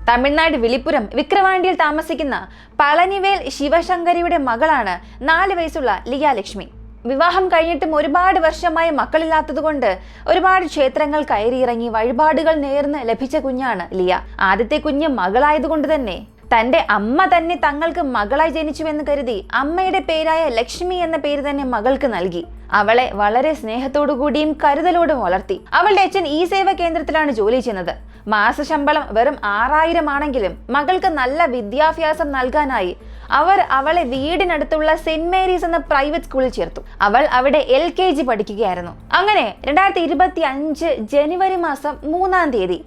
തമിഴ്നാട് വിളിപ്പുരം വിക്രവാണ്ടിയിൽ താമസിക്കുന്ന പളനിവേൽ ശിവശങ്കരിയുടെ മകളാണ് 4 വയസ്സുള്ള ലിയ ലക്ഷ്മി. വിവാഹം കഴിഞ്ഞിട്ടും ഒരുപാട് വർഷമായി മക്കളില്ലാത്തതുകൊണ്ട് ഒരുപാട് ക്ഷേത്രങ്ങൾ കയറിയിറങ്ങി വഴിപാടുകൾ നേർന്ന് ലഭിച്ച കുഞ്ഞാണ് ലിയ. ആദ്യത്തെ കുഞ്ഞ് മകളായതുകൊണ്ട് തന്നെ തന്റെ അമ്മ തന്നെ തങ്ങൾക്ക് മകളായി ജനിച്ചുവെന്ന് കരുതി അമ്മയുടെ പേരായ ലക്ഷ്മി എന്ന പേര് തന്നെ മകൾക്ക് നൽകി. അവളെ വളരെ സ്നേഹത്തോടു കൂടിയും കരുതലോടും വളർത്തി. അവളുടെ അച്ഛൻ ഈ സേവാ കേന്ദ്രത്തിലാണ് ജോലി ചെയ്യുന്നത്. മാസശമ്പളം വെറും 6000 ആണെങ്കിലും മകൾക്ക് നല്ല വിദ്യാഭ്യാസം നൽകാനായി അവർ അവളെ വീടിനടുത്തുള്ള സെന്റ് മേരീസ് എന്ന പ്രൈവറ്റ് സ്കൂളിൽ ചേർത്തു. അവൾ അവിടെ LKG പഠിക്കുകയായിരുന്നു. അങ്ങനെ 2025 ജനുവരി മാസം 3-ാം തീയതി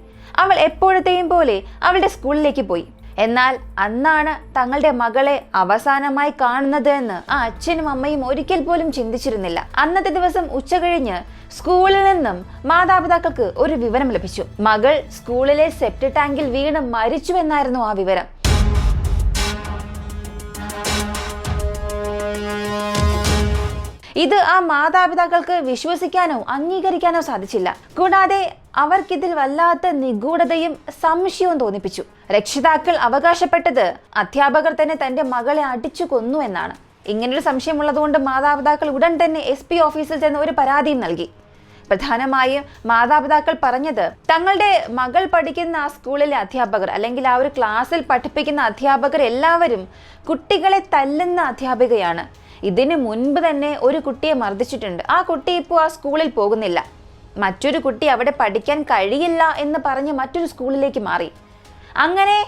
അവൾ എപ്പോഴത്തെയും പോലെ അവളുടെ സ്കൂളിലേക്ക് പോയി. എന്നാൽ അന്നാണ് തങ്ങളുടെ മകളെ അവസാനമായി കാണുന്നത് എന്ന് ആ അച്ഛനും അമ്മയും ഒരിക്കൽ പോലും ചിന്തിച്ചിരുന്നില്ല. അന്നത്തെ ദിവസം ഉച്ചകഴിഞ്ഞ് സ്കൂളിൽ നിന്നും മാതാപിതാക്കൾക്ക് ഒരു വിവരം ലഭിച്ചു. മകൾ സ്കൂളിലെ സെപ്റ്റിക് ടാങ്കിൽ വീണ് മരിച്ചു എന്നായിരുന്നു ആ വിവരം. ഇത് ആ മാതാപിതാക്കൾക്ക് വിശ്വസിക്കാനോ അംഗീകരിക്കാനോ സാധിച്ചില്ല. കൂടാതെ അവർക്കിതിൽ വല്ലാത്ത നിഗൂഢതയും സംശയവും തോന്നിപ്പിച്ചു. രക്ഷിതാക്കൾ അവകാശപ്പെട്ടത് അധ്യാപകർ തന്നെ തന്റെ മകളെ അടിച്ചു കൊന്നു എന്നാണ്. ഇങ്ങനൊരു സംശയമുള്ളതുകൊണ്ട് മാതാപിതാക്കൾ ഉടൻ തന്നെ SP ഓഫീസിൽ ചെന്ന് ഒരു പരാതിയും നൽകി. പ്രധാനമായും മാതാപിതാക്കൾ പറഞ്ഞത് തങ്ങളുടെ മകൾ പഠിക്കുന്ന ആ സ്കൂളിലെ അധ്യാപകർ അല്ലെങ്കിൽ ആ ഒരു ക്ലാസ്സിൽ പഠിപ്പിക്കുന്ന അധ്യാപകർ എല്ലാവരും കുട്ടികളെ തല്ലുന്ന അധ്യാപികയാണ്. ഇതിന് മുൻപ് തന്നെ ഒരു കുട്ടിയെ മർദ്ദിച്ചിട്ടുണ്ട്. ആ കുട്ടി ഇപ്പോൾ ആ സ്കൂളിൽ പോകുന്നില്ല. മറ്റൊരു കുട്ടി അവിടെ പഠിക്കാൻ കഴിയില്ല എന്ന് പറഞ്ഞ് മറ്റൊരു സ്കൂളിലേക്ക് മാറി. അങ്ങനെ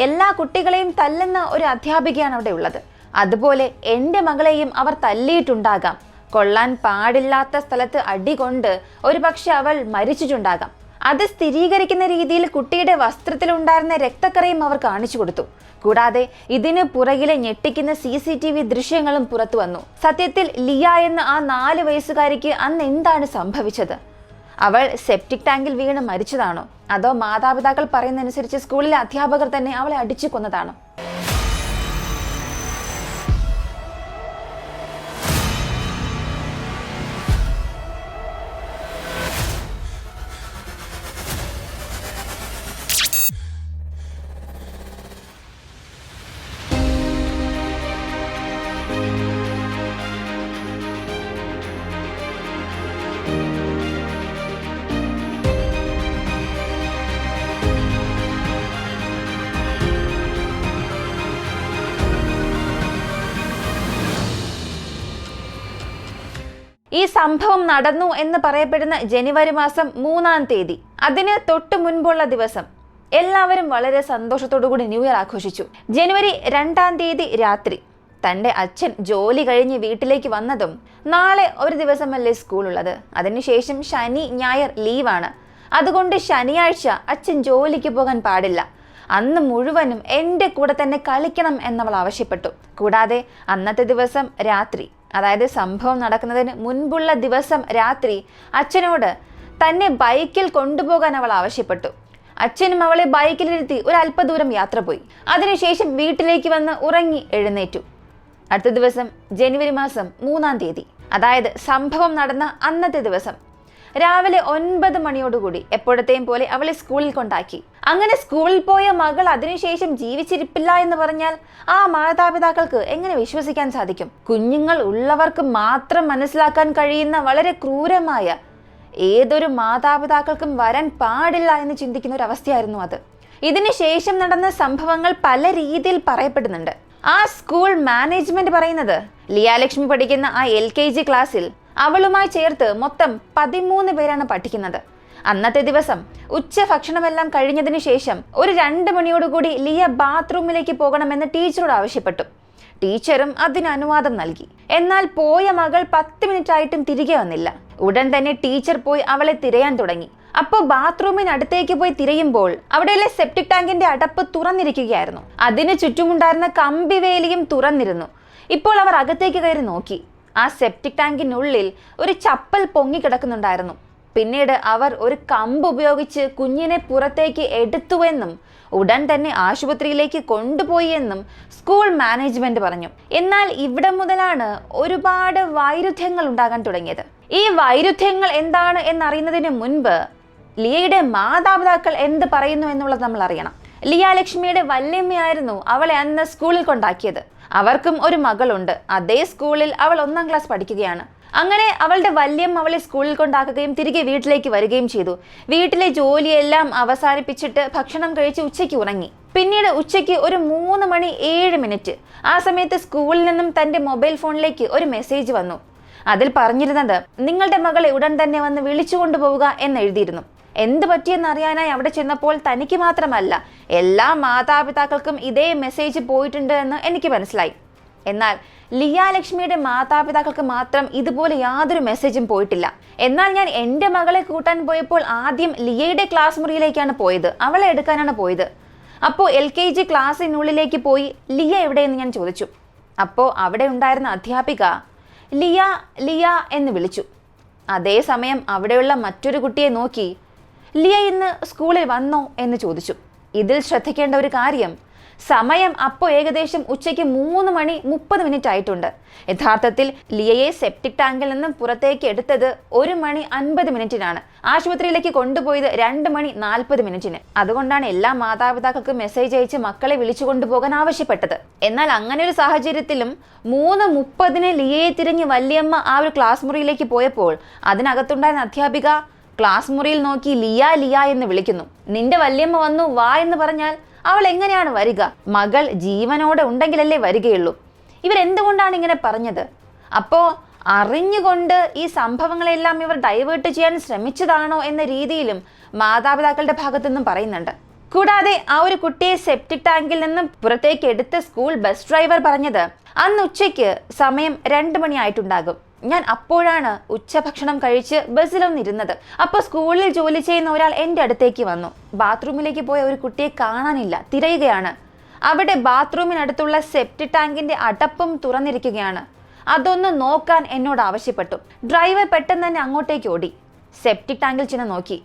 എല്ലാ കുട്ടികളെയും തല്ലുന്ന ഒരു അധ്യാപികയാണ് അവിടെ ഉള്ളത്. അതുപോലെ എൻ്റെ മകളെയും അവർ തല്ലിയിട്ടുണ്ടാകാം. കൊള്ളാൻ പാടില്ലാത്ത സ്ഥലത്ത് അടികൊണ്ട് ഒരുപക്ഷെ അവൾ മരിച്ചിട്ടുണ്ടാകാം. അത് സ്ഥിരീകരിക്കുന്ന രീതിയിൽ കുട്ടിയുടെ വസ്ത്രത്തിലുണ്ടായിരുന്ന രക്തക്കറയും അവർ കാണിച്ചു കൊടുത്തു. കൂടാതെ ഇതിന് പുറകിലെ ഞെട്ടിക്കുന്ന CCTV ദൃശ്യങ്ങളും പുറത്തു വന്നു. സത്യത്തിൽ ലിയ എന്ന ആ 4 വയസ്സുകാരിക്ക് അന്ന് എന്താണ് സംഭവിച്ചത്? അവൾ സെപ്റ്റിക് ടാങ്കിൽ വീണ് മരിച്ചതാണോ, അതോ മാതാപിതാക്കൾ പറയുന്നതനുസരിച്ച് സ്കൂളിലെ അധ്യാപകർ തന്നെ അവളെ അടിച്ചു കൊന്നതാണോ? ഈ സംഭവം നടന്നു എന്ന് പറയപ്പെടുന്ന ജനുവരി മാസം 3-ാം തീയതി, അതിന് തൊട്ടു മുൻപുള്ള ദിവസം എല്ലാവരും വളരെ സന്തോഷത്തോടു കൂടി ന്യൂ ഇയർ ആഘോഷിച്ചു. ജനുവരി 2-ാം തീയതി രാത്രി തൻ്റെ അച്ഛൻ ജോലി കഴിഞ്ഞ് വീട്ടിലേക്ക് വന്നതും നാളെ ഒരു ദിവസമല്ലേ സ്കൂളുള്ളത്, അതിനുശേഷം ശനി ഞായർ ലീവാണ്, അതുകൊണ്ട് ശനിയാഴ്ച അച്ഛൻ ജോലിക്ക് പോകാൻ പാടില്ല, അന്ന് മുഴുവനും എൻ്റെ കൂടെ തന്നെ കളിക്കണം എന്നവൾ ആവശ്യപ്പെട്ടു. കൂടാതെ അന്നത്തെ ദിവസം രാത്രി, അതായത് സംഭവം നടക്കുന്നതിന് മുൻപുള്ള ദിവസം രാത്രി അച്ഛനോട് തന്നെ ബൈക്കിൽ കൊണ്ടുപോകാൻ അവൾ ആവശ്യപ്പെട്ടു. അച്ഛനും അവളെ ബൈക്കിലിരുത്തി ഒരു അല്പദൂരം യാത്ര പോയി. അതിനുശേഷം വീട്ടിലേക്ക് വന്ന് ഉറങ്ങി എഴുന്നേറ്റു. അടുത്ത ദിവസം ജനുവരി മാസം 3-ാം തീയതി, അതായത് സംഭവം നടന്ന അന്നത്തെ ദിവസം രാവിലെ 9 മണിയോടുകൂടി എപ്പോഴത്തെയും പോലെ അവളെ സ്കൂളിൽ കൊണ്ടാക്കി. അങ്ങനെ സ്കൂളിൽ പോയ മകൾ അതിനുശേഷം ജീവിച്ചിരിപ്പില്ല എന്ന് പറഞ്ഞാൽ ആ മാതാപിതാക്കൾക്ക് എങ്ങനെ വിശ്വസിക്കാൻ സാധിക്കും? കുഞ്ഞുങ്ങൾ ഉള്ളവർക്ക് മാത്രം മനസ്സിലാക്കാൻ കഴിയുന്ന വളരെ ക്രൂരമായ, ഏതൊരു മാതാപിതാക്കൾക്കും വരാൻ പാടില്ല എന്ന് ചിന്തിക്കുന്ന ഒരു അവസ്ഥയായിരുന്നു അത്. ഇതിന് ശേഷം നടന്ന സംഭവങ്ങൾ പല രീതിയിൽ പറയപ്പെടുന്നുണ്ട്. ആ സ്കൂൾ മാനേജ്മെന്റ് പറയുന്നത് ലിയ ലക്ഷ്മി പഠിക്കുന്ന ആ LKG ക്ലാസ്സിൽ അവളുമായി ചേർത്ത് മൊത്തം 13 പേരാണ് പഠിക്കുന്നത്. അന്നത്തെ ദിവസം ഉച്ചഭക്ഷണമെല്ലാം കഴിഞ്ഞതിന് ശേഷം ഒരു 2 മണിയോടുകൂടി ലിയ ബാത്റൂമിലേക്ക് പോകണമെന്ന് ടീച്ചറോട് ആവശ്യപ്പെട്ടു. ടീച്ചറും അതിന് അനുവാദം നൽകി. എന്നാൽ പോയ മകൾ 10 മിനിറ്റ് ആയിട്ടും തിരികെ വന്നില്ല. ഉടൻ തന്നെ ടീച്ചർ പോയി അവളെ തിരയാൻ തുടങ്ങി. അപ്പോൾ ബാത്റൂമിനടുത്തേക്ക് പോയി തിരയുമ്പോൾ അവിടെയുള്ള സെപ്റ്റിക് ടാങ്കിന്റെ അടപ്പ് തുറന്നിരിക്കുകയായിരുന്നു. അതിന് ചുറ്റുമുണ്ടായിരുന്ന കമ്പിവേലിയും തുറന്നിരുന്നു. ഇപ്പോൾ അവർ അകത്തേക്ക് കയറി നോക്കി. ആ സെപ്റ്റിക് ടാങ്കിനുള്ളിൽ ഒരു ചപ്പൽ പൊങ്ങിക്കിടക്കുന്നുണ്ടായിരുന്നു. പിന്നീട് അവർ ഒരു കമ്പ് ഉപയോഗിച്ച് കുഞ്ഞിനെ പുറത്തേക്ക് എടുത്തുവെന്നും ഉടൻ തന്നെ ആശുപത്രിയിലേക്ക് കൊണ്ടുപോയി എന്നും സ്കൂൾ മാനേജ്മെന്റ് പറഞ്ഞു. എന്നാൽ ഇവിടെ മുതലാണ് ഒരുപാട് വൈരുദ്ധ്യങ്ങൾ ഉണ്ടാകാൻ തുടങ്ങിയത്. ഈ വൈരുദ്ധ്യങ്ങൾ എന്താണ് എന്നറിയുന്നതിന് മുൻപ് ലിയയുടെ മാതാപിതാക്കൾ എന്ത് പറയുന്നു എന്നുള്ളത് നമ്മൾ അറിയണം. ലിയ ലക്ഷ്മിയുടെ വല്യമ്മയായിരുന്നു അവളെ അന്ന് സ്കൂളിൽ കൊണ്ടാക്കിയത്. അവർക്കും ഒരു മകളുണ്ട്. അതേ സ്കൂളിൽ അവൾ 1ാം ക്ലാസ് പഠിക്കുകയാണ്. അങ്ങനെ അവളുടെ വല്യമ്മ അവളെ സ്കൂളിൽ കൊണ്ടാക്കുകയും തിരികെ വീട്ടിലേക്ക് വരികയും ചെയ്തു. വീട്ടിലെ ജോലിയെല്ലാം അവസാനിപ്പിച്ചിട്ട് ഭക്ഷണം കഴിച്ച് ഉച്ചയ്ക്ക് ഉറങ്ങി. പിന്നീട് ഉച്ചയ്ക്ക് ഒരു 3:07 ആ സമയത്ത് സ്കൂളിൽ നിന്നും തന്റെ മൊബൈൽ ഫോണിലേക്ക് ഒരു മെസ്സേജ് വന്നു. അതിൽ പറഞ്ഞിരുന്നത്, നിങ്ങളുടെ മകളെ ഉടൻ തന്നെ വന്ന് വിളിച്ചു കൊണ്ടുപോവുക എന്നെഴുതിയിരുന്നു. എന്ത് പറ്റിയെന്ന് അറിയാനായി അവിടെ ചെന്നപ്പോൾ തനിക്ക് മാത്രമല്ല എല്ലാ മാതാപിതാക്കൾക്കും ഇതേ മെസ്സേജ് പോയിട്ടുണ്ട് എന്ന് എനിക്ക് മനസ്സിലായി. എന്നാൽ ലിയ ലക്ഷ്മിയുടെ മാതാപിതാക്കൾക്ക് മാത്രം ഇതുപോലെ യാതൊരു മെസ്സേജും പോയിട്ടില്ല. എന്നാൽ ഞാൻ എൻ്റെ മകളെ കൂട്ടാൻ പോയപ്പോൾ ആദ്യം ലിയയുടെ ക്ലാസ് മുറിയിലേക്കാണ് പോയത്. അവളെ എടുക്കാനാണ് പോയത്. അപ്പോൾ LKG ക്ലാസ്സിനുള്ളിലേക്ക് പോയി ലിയ എവിടെയെന്ന് ഞാൻ ചോദിച്ചു. അപ്പോൾ അവിടെ ഉണ്ടായിരുന്ന അധ്യാപിക ലിയ ലിയ എന്ന് വിളിച്ചു. അതേസമയം അവിടെയുള്ള മറ്റൊരു കുട്ടിയെ നോക്കി ലിയ ഇന്ന് സ്കൂളിൽ വന്നോ എന്ന് ചോദിച്ചു. ഇതിൽ ശ്രദ്ധിക്കേണ്ട ഒരു കാര്യം, സമയം അപ്പോൾ ഏകദേശം ഉച്ചയ്ക്ക് 3:30 ആയിട്ടുണ്ട്. യഥാർത്ഥത്തിൽ ലിയയെ സെപ്റ്റിക് ടാങ്കിൽ നിന്നും പുറത്തേക്ക് എടുത്തത് 1:50 ആശുപത്രിയിലേക്ക് കൊണ്ടുപോയത് 2:40. അതുകൊണ്ടാണ് എല്ലാ മാതാപിതാക്കൾക്കും മെസ്സേജ് അയച്ച് മക്കളെ വിളിച്ചു കൊണ്ടുപോകാൻ ആവശ്യപ്പെട്ടത്. എന്നാൽ അങ്ങനെ ഒരു സാഹചര്യത്തിലും 3:30 ലിയയെ തിരിഞ്ഞ് വല്യമ്മ ആ ഒരു ക്ലാസ് മുറിയിലേക്ക് പോയപ്പോൾ അതിനകത്തുണ്ടായിരുന്ന അധ്യാപിക ക്ലാസ് മുറിയിൽ നോക്കി ലിയ ലിയ എന്ന് വിളിക്കുന്നു. നിന്റെ വല്യമ്മ വന്നു, വാ എന്ന് പറഞ്ഞാൽ അവൾ എങ്ങനെയാണ് വരിക? മകൾ ജീവനോടെ ഉണ്ടെങ്കിലല്ലേ വരികയുള്ളൂ. ഇവരെന്തുകൊണ്ടാണ് ഇങ്ങനെ പറഞ്ഞത്? അപ്പോ അറിഞ്ഞുകൊണ്ട് ഈ സംഭവങ്ങളെല്ലാം ഇവർ ഡൈവേർട്ട് ചെയ്യാൻ ശ്രമിച്ചതാണോ എന്ന രീതിയിലും മാതാപിതാക്കളുടെ ഭാഗത്തു നിന്നും പറയുന്നുണ്ട്. കൂടാതെ ആ ഒരു കുട്ടിയെ സെപ്റ്റിക് ടാങ്കിൽ നിന്നും പുറത്തേക്ക് എടുത്ത സ്കൂൾ ബസ് ഡ്രൈവർ പറഞ്ഞത്, അന്ന് ഉച്ചയ്ക്ക് സമയം 2 ആയിട്ടുണ്ടാകും. ഞാൻ അപ്പോഴാണ് ഉച്ചഭക്ഷണം കഴിച്ച് ബസ്സിലൊന്നിരുന്നത്. അപ്പോൾ സ്കൂളിൽ ജോലി ചെയ്യുന്ന ഒരാൾ എൻ്റെ അടുത്തേക്ക് വന്നു. ബാത്റൂമിലേക്ക് പോയ ഒരു കുട്ടിയെ കാണാനില്ല, തിരയുകയാണ്. അവിടെ ബാത്റൂമിനടുത്തുള്ള സെപ്റ്റിക് ടാങ്കിന്റെ അടപ്പും തുറന്നിരിക്കുകയാണ്. അതൊന്ന് നോക്കാൻ എന്നോട് ആവശ്യപ്പെട്ടു. ഡ്രൈവർ പെട്ടെന്ന് തന്നെ അങ്ങോട്ടേക്ക് ഓടി. സെപ്റ്റിക് ടാങ്കിൽ ചെന്ന് നോക്കി.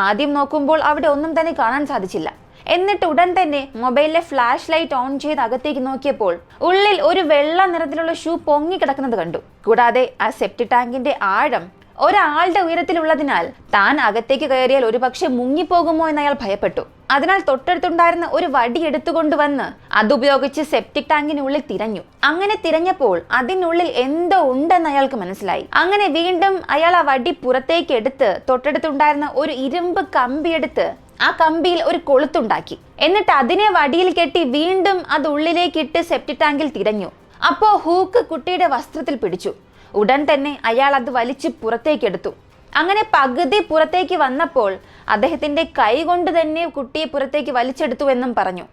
ആദ്യം നോക്കുമ്പോൾ അവിടെ ഒന്നും തന്നെ കാണാൻ സാധിച്ചില്ല. എന്നിട്ട് ഉടൻ തന്നെ മൊബൈലിലെ ഫ്ലാഷ് ലൈറ്റ് ഓൺ ചെയ്ത് അകത്തേക്ക് നോക്കിയപ്പോൾ ഉള്ളിൽ ഒരു വെള്ള നിറത്തിലുള്ള ഷൂ പൊങ്ങിക്കിടക്കുന്നത് കണ്ടു. കൂടാതെ ആ സെപ്റ്റിക് ടാങ്കിന്റെ ആഴം ഒരാളുടെ ഉയരത്തിലുള്ളതിനാൽ താൻ അകത്തേക്ക് കയറിയാൽ ഒരുപക്ഷെ മുങ്ങിപ്പോകുമോ എന്ന് അയാൾ ഭയപ്പെട്ടു. അതിനാൽ തൊട്ടടുത്തുണ്ടായിരുന്ന ഒരു വടി എടുത്തുകൊണ്ടുവന്ന് അതുപയോഗിച്ച് സെപ്റ്റിക് ടാങ്കിനുള്ളിൽ തിരഞ്ഞു. അങ്ങനെ തിരഞ്ഞപ്പോൾ അതിനുള്ളിൽ എന്തോ ഉണ്ടെന്ന് അയാൾക്ക് മനസ്സിലായി. അങ്ങനെ വീണ്ടും അയാൾ ആ വടി പുറത്തേക്ക് എടുത്ത് തൊട്ടടുത്തുണ്ടായിരുന്ന ഒരു ഇരുമ്പ് കമ്പിയെടുത്ത് ആ കമ്പിയിൽ ഒരു കൊളുത്തുണ്ടാക്കി. എന്നിട്ട് അതിനെ വടിയിൽ കെട്ടി വീണ്ടും അത് ഉള്ളിലേക്കിട്ട് സെപ്റ്റിക് ടാങ്കിൽ തിരഞ്ഞു. അപ്പോ ഹൂക്ക് കുട്ടിയുടെ വസ്ത്രത്തിൽ പിടിച്ചു. ഉടൻ തന്നെ അയാൾ അത് വലിച്ച് പുറത്തേക്കെടുത്തു. അങ്ങനെ പകുതി പുറത്തേക്ക് വന്നപ്പോൾ അദ്ദേഹത്തിന്റെ കൈ കൊണ്ട് തന്നെ കുട്ടിയെ പുറത്തേക്ക് വലിച്ചെടുത്തു എന്നും പറഞ്ഞു.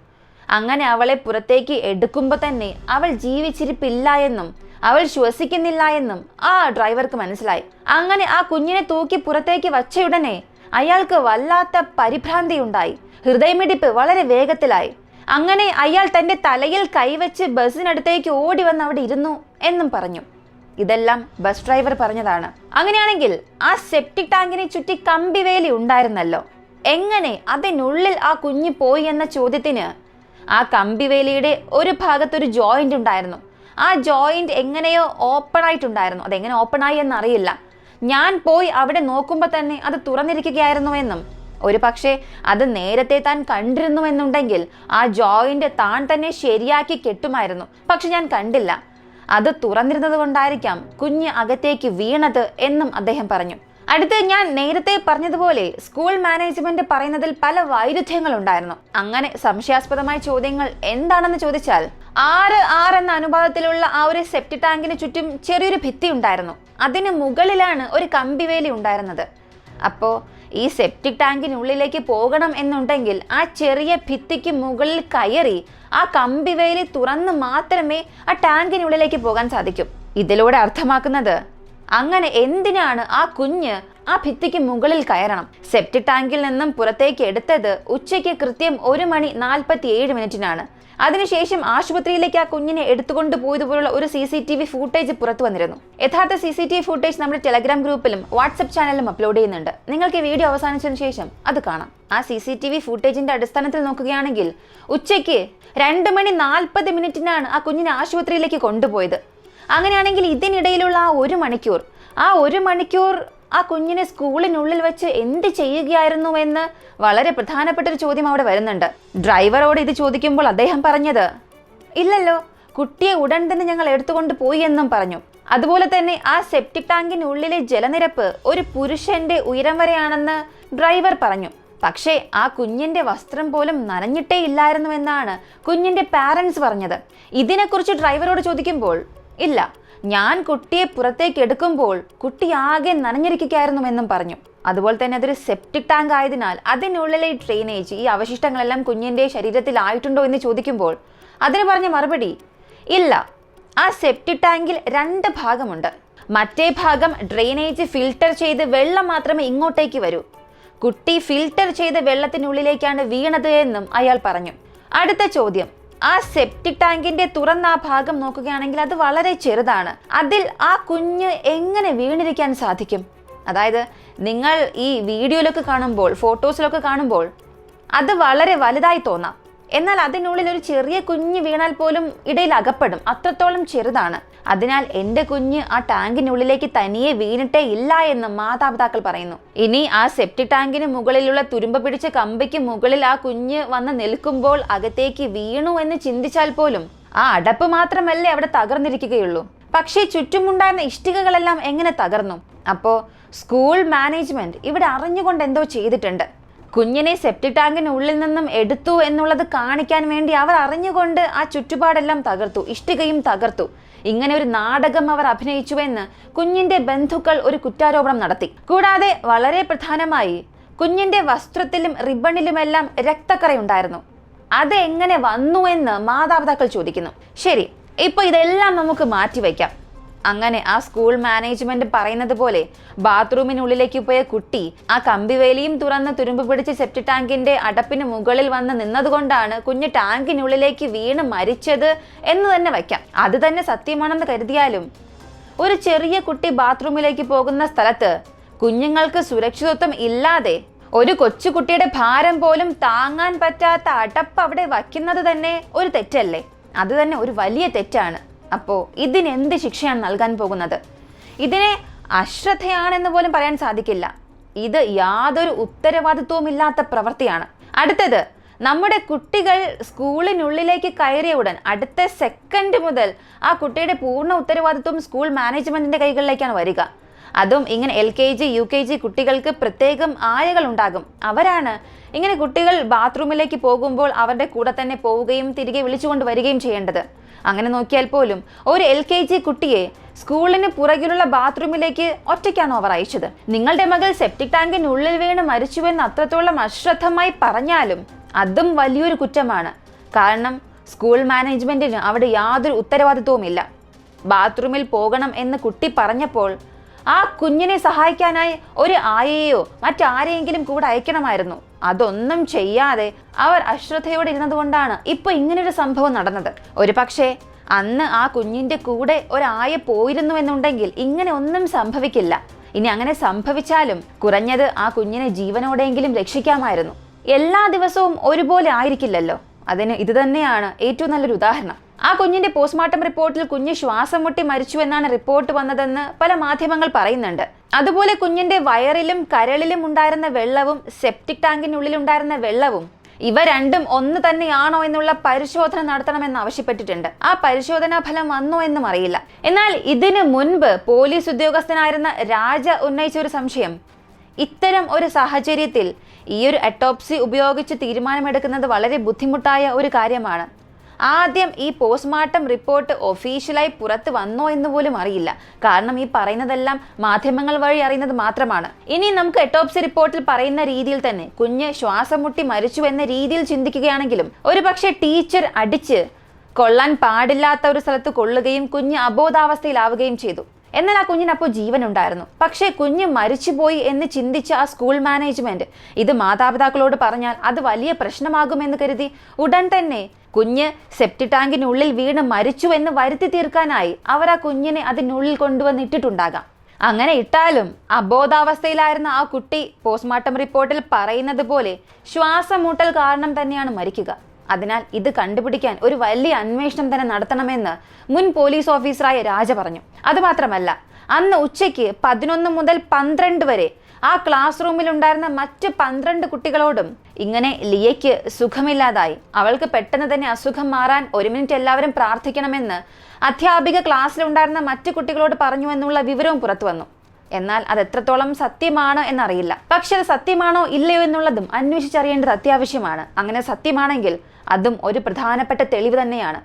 അങ്ങനെ അവളെ പുറത്തേക്ക് എടുക്കുമ്പോൾ തന്നെ അവൾ ജീവിച്ചിരിപ്പില്ല എന്നും അവൾ ശ്വസിക്കുന്നില്ല എന്നും ആ ഡ്രൈവർക്ക് മനസ്സിലായി. അങ്ങനെ ആ കുഞ്ഞിനെ തൂക്കി പുറത്തേക്ക് വച്ചയുടനെ അയാൾക്ക് വല്ലാത്ത പരിഭ്രാന്തി ഉണ്ടായി. ഹൃദയമിടിപ്പ് വളരെ വേഗത്തിലായി. അങ്ങനെ അയാൾ തന്റെ തലയിൽ കൈവച്ച് ബസ്സിനടുത്തേക്ക് ഓടി വന്ന് അവിടെ ഇരുന്നു എന്നും പറഞ്ഞു. ഇതെല്ലാം ബസ് ഡ്രൈവർ പറഞ്ഞതാണ്. അങ്ങനെയാണെങ്കിൽ ആ സെപ്റ്റിക് ടാങ്കിനെ ചുറ്റി കമ്പിവേലി ഉണ്ടായിരുന്നല്ലോ, എങ്ങനെ അതിനുള്ളിൽ ആ കുഞ്ഞ് പോയി എന്ന ചോദ്യത്തിന് ആ കമ്പിവേലിയുടെ ഒരു ഭാഗത്തൊരു ജോയിന്റ് ഉണ്ടായിരുന്നു. ആ ജോയിന്റ് എങ്ങനെയോ ഓപ്പൺ ആയിട്ടുണ്ടായിരുന്നു. അതെങ്ങനെ ഓപ്പൺ ആയി എന്നറിയില്ല. ഞാൻ പോയി അവിടെ നോക്കുമ്പോൾ തന്നെ അത് തുറന്നിരിക്കുകയായിരുന്നു എന്നും ഒരു പക്ഷേ അത് നേരത്തെ താൻ കണ്ടിരുന്നുവെന്നുണ്ടെങ്കിൽ ആ ജോയിന്റ് താൻ തന്നെ ശരിയാക്കി കെട്ടുമായിരുന്നു. പക്ഷെ ഞാൻ കണ്ടില്ല. അത് തുറന്നിരുന്നത് കൊണ്ടായിരിക്കാം കുഞ്ഞ് അകത്തേക്ക് വീണത് എന്നും അദ്ദേഹം പറഞ്ഞു. അടുത്ത് ഞാൻ നേരത്തെ പറഞ്ഞതുപോലെ സ്കൂൾ മാനേജ്മെന്റ് പറയുന്നതിൽ പല വൈരുദ്ധ്യങ്ങൾ ഉണ്ടായിരുന്നു. അങ്ങനെ സംശയാസ്പദമായ ചോദ്യങ്ങൾ എന്താണെന്ന് ചോദിച്ചാൽ 6 എന്ന അനുപാതത്തിലുള്ള ആ ഒരു സെപ്റ്റിക് ടാങ്കിന് ചുറ്റും ചെറിയൊരു ഭിത്തി ഉണ്ടായിരുന്നു. അതിന് മുകളിലാണ് ഒരു കമ്പിവേലി ഉണ്ടായിരുന്നത്. അപ്പോൾ ഈ സെപ്റ്റിക് ടാങ്കിനുള്ളിലേക്ക് പോകണം എന്നുണ്ടെങ്കിൽ ആ ചെറിയ ഭിത്തിക്ക് മുകളിൽ കയറി ആ കമ്പിവേലി തുറന്ന് മാത്രമേ ആ ടാങ്കിനുള്ളിലേക്ക് പോകാൻ സാധിക്കൂ. ഇതിലൂടെ അർത്ഥമാക്കുന്നത് അങ്ങനെ എന്തിനാണ് ആ കുഞ്ഞ് ആ ഭിത്തിക്ക് മുകളിൽ കയറണം? സെപ്റ്റിക് ടാങ്കിൽ നിന്നും പുറത്തേക്ക് എടുത്തത് ഉച്ചയ്ക്ക് കൃത്യം 1:47 അതിനുശേഷം ആശുപത്രിയിലേക്ക് ആ കുഞ്ഞിനെ എടുത്തുകൊണ്ട് പോയതുപോലുള്ള ഒരു CCTV ഫൂട്ടേജ് പുറത്തു വന്നിരുന്നു. യഥാർത്ഥ CCTV ഫൂട്ടേജ് നമ്മുടെ ടെലഗ്രാം ഗ്രൂപ്പിലും വാട്സ്ആപ്പ് ചാനലിലും അപ്ലോഡ് ചെയ്യുന്നുണ്ട്. നിങ്ങൾക്ക് ഈ വീഡിയോ അവസാനിച്ചതിന് ശേഷം അത് കാണാം. ആ CCTV ഫൂട്ടേജിന്റെ അടിസ്ഥാനത്തിൽ നോക്കുകയാണെങ്കിൽ ഉച്ചയ്ക്ക് 2:40 ആ കുഞ്ഞിനെ ആശുപത്രിയിലേക്ക് കൊണ്ടുപോയത്. അങ്ങനെയാണെങ്കിൽ ഇതിനിടയിലുള്ള ആ 1 മണിക്കൂർ ആ കുഞ്ഞിനെ സ്കൂളിനുള്ളിൽ വെച്ച് എന്ത് ചെയ്യുകയായിരുന്നു എന്ന് വളരെ പ്രധാനപ്പെട്ട ഒരു ചോദ്യം അവിടെ വരുന്നുണ്ട്. ഡ്രൈവറോട് ഇത് ചോദിക്കുമ്പോൾ അദ്ദേഹം പറഞ്ഞത്, ഇല്ലല്ലോ, കുട്ടിയെ ഉടൻ തന്നെ ഞങ്ങൾ എടുത്തുകൊണ്ട് പോയി എന്നും പറഞ്ഞു. അതുപോലെ തന്നെ ആ സെപ്റ്റിക് ടാങ്കിനുള്ളിലെ ജലനിരപ്പ് ഒരു പുരുഷന്റെ ഉയരം വരെയാണെന്ന് ഡ്രൈവർ പറഞ്ഞു. പക്ഷേ ആ കുഞ്ഞിന്റെ വസ്ത്രം പോലും നനഞ്ഞിട്ടേ ഇല്ലായിരുന്നു എന്നാണ് കുഞ്ഞിന്റെ പാരന്റ്സ് പറഞ്ഞത്. ഇതിനെക്കുറിച്ച് ഡ്രൈവറോട് ചോദിക്കുമ്പോൾ, ഇല്ല, ഞാൻ കുട്ടിയെ പുറത്തേക്ക് എടുക്കുമ്പോൾ കുട്ടി ആകെ നനഞ്ഞിരിക്കുകയായിരുന്നുവെന്നും പറഞ്ഞു. അതുപോലെ തന്നെ അതൊരു സെപ്റ്റിക് ടാങ്ക് ആയതിനാൽ അതിനുള്ളിലെ ഡ്രെയിനേജ്, ഈ അവശിഷ്ടങ്ങളെല്ലാം കുഞ്ഞിന്റെ ശരീരത്തിൽ ആയിട്ടുണ്ടോ എന്ന് ചോദിക്കുമ്പോൾ അതിന് പറഞ്ഞ മറുപടി, ഇല്ല, ആ സെപ്റ്റിക് ടാങ്കിൽ 2 ഭാഗമുണ്ട്. മറ്റേ ഭാഗം ഡ്രെയിനേജ് ഫിൽട്ടർ ചെയ്ത് വെള്ളം മാത്രമേ ഇങ്ങോട്ടേക്ക് വരൂ. കുട്ടി ഫിൽട്ടർ ചെയ്ത വെള്ളത്തിനുള്ളിലേക്കാണ് വീണത് എന്നും അയാൾ പറഞ്ഞു. അടുത്ത ചോദ്യം, ആ സെപ്റ്റിക് ടാങ്കിന്റെ തുറന്ന ആ ഭാഗം നോക്കുകയാണെങ്കിൽ അത് വളരെ ചെറുതാണ്. അതിൽ ആ കുഞ്ഞ് എങ്ങനെ വീണിരിക്കാൻ സാധിക്കും? അതായത് നിങ്ങൾ ഈ വീഡിയോയിലൊക്കെ കാണുമ്പോൾ, ഫോട്ടോസിലൊക്കെ കാണുമ്പോൾ അത് വളരെ വലുതായി തോന്നാം. എന്നാൽ അതിനുള്ളിൽ ഒരു ചെറിയ കുഞ്ഞ് വീണാൽ പോലും ഇടയിൽ അകപ്പെടും, അത്രത്തോളം ചെറുതാണ്. അതിനാൽ എൻ്റെ കുഞ്ഞ് ആ ടാങ്കിനുള്ളിലേക്ക് തനിയെ വീണിട്ടേ ഇല്ല എന്ന് മാതാപിതാക്കൾ പറയുന്നു. ഇനി ആ സെപ്റ്റിക് ടാങ്കിന് മുകളിലുള്ള തുരുമ്പ് പിടിച്ച കമ്പിക്ക് മുകളിൽ ആ കുഞ്ഞ് വന്ന് നിൽക്കുമ്പോൾ അകത്തേക്ക് വീണു എന്ന് ചിന്തിച്ചാൽ പോലും ആ അടപ്പ് മാത്രമല്ലേ അവിടെ തകർന്നിരിക്കുകയുള്ളൂ. പക്ഷേ ചുറ്റുമുണ്ടായിരുന്ന ഇഷ്ടികകളെല്ലാം എങ്ങനെ തകർന്നു? അപ്പോൾ സ്കൂൾ മാനേജ്മെന്റ് ഇവിടെ അറിഞ്ഞുകൊണ്ട് എന്തോ ചെയ്തിട്ടുണ്ട്. കുഞ്ഞിനെ സെപ്റ്റിക് ടാങ്കിനുള്ളിൽ നിന്നും എടുത്തു എന്നുള്ളത് കാണിക്കാൻ വേണ്ടി അവർ അറിഞ്ഞുകൊണ്ട് ആ ചുറ്റുപാടെല്ലാം തകർത്തു, ഇഷ്ടികയും തകർത്തു. ഇങ്ങനെ ഒരു നാടകം അവർ അഭിനയിച്ചുവെന്ന് കുഞ്ഞിന്റെ ബന്ധുക്കൾ ഒരു കുറ്റാരോപണം നടത്തി. കൂടാതെ വളരെ പ്രധാനമായി കുഞ്ഞിന്റെ വസ്ത്രത്തിലും റിബണിലുമെല്ലാം രക്തക്കറയുണ്ടായിരുന്നു. അത് എങ്ങനെ വന്നു എന്ന് മാതാപിതാക്കൾ ചോദിക്കുന്നു. ശരി, ഇപ്പൊ ഇതെല്ലാം നമുക്ക് മാറ്റിവെക്കാം. അങ്ങനെ ആ സ്കൂൾ മാനേജ്മെന്റ് പറയുന്നത് പോലെ ബാത്റൂമിനുള്ളിലേക്ക് പോയ കുട്ടി ആ കമ്പിവേലിയും തുറന്ന് തുരുമ്പ് പിടിച്ച് സെപ്റ്റിക് ടാങ്കിന്റെ അടപ്പിന് മുകളിൽ വന്ന് നിന്നതുകൊണ്ടാണ് കുഞ്ഞ് ടാങ്കിനുള്ളിലേക്ക് വീണ് മരിച്ചത് എന്ന് തന്നെ വയ്ക്കാം. അത് തന്നെ സത്യമാണെന്ന് കരുതിയാലും ഒരു ചെറിയ കുട്ടി ബാത്റൂമിലേക്ക് പോകുന്ന സ്ഥലത്ത് കുഞ്ഞുങ്ങൾക്ക് സുരക്ഷിതത്വം ഇല്ലാതെ ഒരു കൊച്ചുകുട്ടിയുടെ ഭാരം പോലും താങ്ങാൻ പറ്റാത്ത അടപ്പ് അവിടെ വയ്ക്കുന്നത് തന്നെ ഒരു തെറ്റല്ലേ? അത് തന്നെ ഒരു വലിയ തെറ്റാണ്. അപ്പോൾ ഇതിനെന്ത് ശിക്ഷയാണ് നൽകാൻ പോകുന്നത്? ഇതിനെ അശ്രദ്ധയാണെന്ന് പോലും പറയാൻ സാധിക്കില്ല. ഇത് യാതൊരു ഉത്തരവാദിത്വവുമില്ലാത്ത പ്രവൃത്തിയാണ്. അടുത്തത്, നമ്മുടെ കുട്ടികൾ സ്കൂളിനുള്ളിലേക്ക് കയറിയ ഉടൻ അടുത്ത സെക്കൻഡ് മുതൽ ആ കുട്ടിയുടെ പൂർണ്ണ ഉത്തരവാദിത്വം സ്കൂൾ മാനേജ്മെന്റിന്റെ കൈകളിലേക്കാണ് വരിക. അതും ഇങ്ങനെ LKG UKG കുട്ടികൾക്ക് പ്രത്യേകം ആയകൾ ഉണ്ടാകും. അവരാണ് ഇങ്ങനെ കുട്ടികൾ ബാത്റൂമിലേക്ക് പോകുമ്പോൾ അവരുടെ കൂടെ തന്നെ പോവുകയും തിരികെ വിളിച്ചുകൊണ്ട് വരികയും ചെയ്യേണ്ടത്. അങ്ങനെ നോക്കിയാൽ പോലും ഒരു LKG കുട്ടിയെ സ്കൂളിന് പുറകിലുള്ള ബാത്റൂമിലേക്ക് ഒറ്റയ്ക്കാണോ അവർ അയച്ചത്? നിങ്ങളുടെ മകൾ സെപ്റ്റിക് ടാങ്കിനുള്ളിൽ വീണ് മരിച്ചുവെന്ന് അത്രത്തോളം അശ്രദ്ധമായി പറഞ്ഞാലും അതും വലിയൊരു കുറ്റമാണ്. കാരണം സ്കൂൾ മാനേജ്മെന്റിന് അവിടെ യാതൊരു ഉത്തരവാദിത്വവുമില്ല. ബാത്റൂമിൽ പോകണം എന്ന് കുട്ടി പറഞ്ഞപ്പോൾ ആ കുഞ്ഞിനെ സഹായിക്കാനായി ഒരു ആയയെയോ മറ്റാരെയെങ്കിലും കൂടെ അയക്കണമായിരുന്നു. അതൊന്നും ചെയ്യാതെ അവർ അശ്രദ്ധയോടെ ഇരുന്നത് കൊണ്ടാണ് ഇപ്പൊ ഇങ്ങനൊരു സംഭവം നടന്നത്. ഒരു പക്ഷേ അന്ന് ആ കുഞ്ഞിന്റെ കൂടെ ഒരായ പോയിരുന്നു എന്നുണ്ടെങ്കിൽ ഇങ്ങനെ ഒന്നും സംഭവിക്കില്ല. ഇനി അങ്ങനെ സംഭവിച്ചാലും കുറഞ്ഞത് ആ കുഞ്ഞിനെ ജീവനോടെയെങ്കിലും രക്ഷിക്കാമായിരുന്നു. എല്ലാ ദിവസവും ഒരുപോലെ ആയിരിക്കില്ലല്ലോ. അതിന് ഇത് തന്നെയാണ് ഏറ്റവും നല്ലൊരു ഉദാഹരണം. ആ കുഞ്ഞിന്റെ പോസ്റ്റ്മോർട്ടം റിപ്പോർട്ടിൽ കുഞ്ഞ് ശ്വാസം മുട്ടി മരിച്ചു എന്നാണ് റിപ്പോർട്ട് വന്നതെന്ന് പല മാധ്യമങ്ങൾ പറയുന്നുണ്ട്. അതുപോലെ കുഞ്ഞിന്റെ വയറിലും കരളിലും ഉണ്ടായിരുന്ന വെള്ളവും സെപ്റ്റിക് ടാങ്കിനുള്ളിൽ ഉണ്ടായിരുന്ന വെള്ളവും ഇവ രണ്ടും ഒന്ന് തന്നെയാണോ എന്നുള്ള പരിശോധന നടത്തണമെന്ന് ആവശ്യപ്പെട്ടിട്ടുണ്ട്. ആ പരിശോധനാ ഫലം വന്നോ എന്നും അറിയില്ല. എന്നാൽ ഇതിനു മുൻപ് പോലീസ് ഉദ്യോഗസ്ഥനായിരുന്ന രാജ ഉന്നയിച്ച ഒരു സംശയം, ഇത്തരം ഒരു സാഹചര്യത്തിൽ ഈ ഒരു അറ്റോപ്സി ഉപയോഗിച്ച് തീരുമാനമെടുക്കുന്നത് വളരെ ബുദ്ധിമുട്ടായ ഒരു കാര്യമാണ്. ആദ്യം ഈ പോസ്റ്റ്മോർട്ടം റിപ്പോർട്ട് ഒഫീഷ്യലായി പുറത്ത് വന്നോ എന്ന് പോലും അറിയില്ല. കാരണം ഈ പറയുന്നതെല്ലാം മാധ്യമങ്ങൾ വഴി അറിയുന്നത് മാത്രമാണ്. ഇനി നമുക്ക് അറ്റോപ്സി റിപ്പോർട്ടിൽ പറയുന്ന രീതിയിൽ തന്നെ കുഞ്ഞ് ശ്വാസം മുട്ടി മരിച്ചു എന്ന രീതിയിൽ ചിന്തിക്കുകയാണെങ്കിലും ഒരു പക്ഷേ ടീച്ചർ അടിച്ച് കൊള്ളാൻ പാടില്ലാത്ത ഒരു സ്ഥലത്ത് കൊള്ളുകയും കുഞ്ഞ് അബോധാവസ്ഥയിലാവുകയും ചെയ്തു. എന്നാൽ ആ കുഞ്ഞിന് അപ്പോൾ ജീവനുണ്ടായിരുന്നു. പക്ഷേ കുഞ്ഞ് മരിച്ചുപോയി എന്ന് ചിന്തിച്ച ആ സ്കൂൾ മാനേജ്മെന്റ് ഇത് മാതാപിതാക്കളോട് പറഞ്ഞാൽ അത് വലിയ പ്രശ്നമാകുമെന്ന് കരുതി ഉടൻ തന്നെ കുഞ്ഞ് സെപ്റ്റിക് ടാങ്കിനുള്ളിൽ വീണ് മരിച്ചു എന്ന് വരുത്തി തീർക്കാനായി അവർ ആ കുഞ്ഞിനെ അതിനുള്ളിൽ കൊണ്ടുവന്നിട്ടിട്ടുണ്ടാകാം. അങ്ങനെ ഇട്ടാലും അബോധാവസ്ഥയിലായിരുന്ന ആ കുട്ടി പോസ്റ്റ്മോർട്ടം റിപ്പോർട്ടിൽ പറയുന്നത് പോലെ ശ്വാസം മുട്ടൽ കാരണം തന്നെയാണ് മരിക്കുക. അതിനാൽ ഇത് കണ്ടുപിടിക്കാൻ ഒരു വലിയ അന്വേഷണം തന്നെ നടത്തണമെന്ന് മുൻ പോലീസ് ഓഫീസറായ രാജ പറഞ്ഞു. അതുമാത്രമല്ല, അന്ന് ഉച്ചയ്ക്ക് 11 മുതൽ 12 വരെ ആ ക്ലാസ് റൂമിൽ ഉണ്ടായിരുന്ന മറ്റ് 12 കുട്ടികളോടും ഇങ്ങനെ ലിയയ്ക്ക് സുഖമില്ലാതായി, അവൾക്ക് പെട്ടെന്ന് തന്നെ അസുഖം മാറാൻ 1 മിനിറ്റ് എല്ലാവരും പ്രാർത്ഥിക്കണമെന്ന് അധ്യാപിക ക്ലാസ്സിലുണ്ടായിരുന്ന മറ്റു കുട്ടികളോട് പറഞ്ഞു എന്നുള്ള വിവരവും പുറത്തു വന്നു. എന്നാൽ അത് എത്രത്തോളം സത്യമാണ് എന്നറിയില്ല. പക്ഷെ അത് സത്യമാണോ ഇല്ലയോ എന്നുള്ളതും അന്വേഷിച്ചറിയേണ്ടത് അത്യാവശ്യമാണ്. അങ്ങനെ സത്യമാണെങ്കിൽ അതും ഒരു പ്രധാനപ്പെട്ട തെളിവ് തന്നെയാണ്.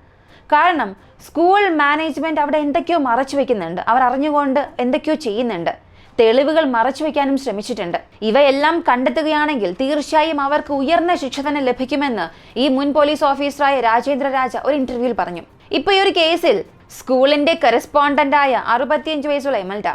കാരണം സ്കൂൾ മാനേജ്മെന്റ് അവിടെ എന്തൊക്കെയോ മറച്ചു വെക്കുന്നുണ്ട്. അവർ അറിഞ്ഞുകൊണ്ട് എന്തൊക്കെയോ ചെയ്യുന്നുണ്ട്. തെളിവുകൾ മറച്ചു വെക്കാനും ശ്രമിച്ചിട്ടുണ്ട്. ഇവയെല്ലാം കണ്ടെത്തുകയാണെങ്കിൽ തീർച്ചയായും അവർക്ക് ഉയർന്ന ശിക്ഷ തന്നെ ലഭിക്കുമെന്ന് ഈ മുൻ പോലീസ് ഓഫീസറായ രാജേന്ദ്ര രാജ ഒരു ഇന്റർവ്യൂവിൽ പറഞ്ഞു. ഇപ്പൊ ഈ ഒരു കേസിൽ സ്കൂളിന്റെ കറസ്പോണ്ടന്റായ 65 വയസ്സുള്ള എമൽഡ,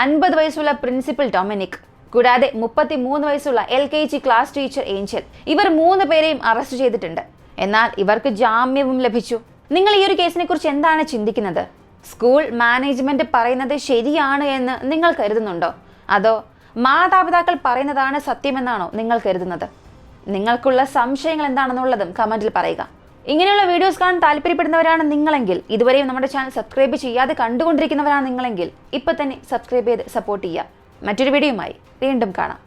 50 വയസ്സുള്ള പ്രിൻസിപ്പൽ ഡൊമിനിക്, കൂടാതെ 33 വയസ്സുള്ള LKG ക്ലാസ് ടീച്ചർ ഏഞ്ചൽ, ഇവർ 3 പേരെയും അറസ്റ്റ് ചെയ്തിട്ടുണ്ട്. എന്നാൽ ഇവർക്ക് ജാമ്യവും ലഭിച്ചു. നിങ്ങൾ ഈ ഒരു കേസിനെ കുറിച്ച് എന്താണ് ചിന്തിക്കുന്നത്? സ്കൂൾ മാനേജ്മെന്റ് പറയുന്നത് ശരിയാണ് എന്ന് നിങ്ങൾ കരുതുന്നുണ്ടോ? അതോ മാതാപിതാക്കൾ പറയുന്നതാണ് സത്യമെന്നാണോ നിങ്ങൾ കരുതുന്നത്? നിങ്ങൾക്കുള്ള സംശയങ്ങൾ എന്താണെന്നുള്ളതും കമന്റിൽ പറയുക. ഇങ്ങനെയുള്ള വീഡിയോസ് കാണാൻ താല്പര്യപ്പെടുന്നവരാണ് നിങ്ങളെങ്കിൽ, ഇതുവരെയും നമ്മുടെ ചാനൽ സബ്സ്ക്രൈബ് ചെയ്യാതെ കണ്ടുകൊണ്ടിരിക്കുന്നവരാണ് നിങ്ങളെങ്കിൽ ഇപ്പൊ തന്നെ സബ്സ്ക്രൈബ് ചെയ്ത് സപ്പോർട്ട് ചെയ്യുക. മറ്റൊരു വീഡിയോയുമായി വീണ്ടും കാണാം.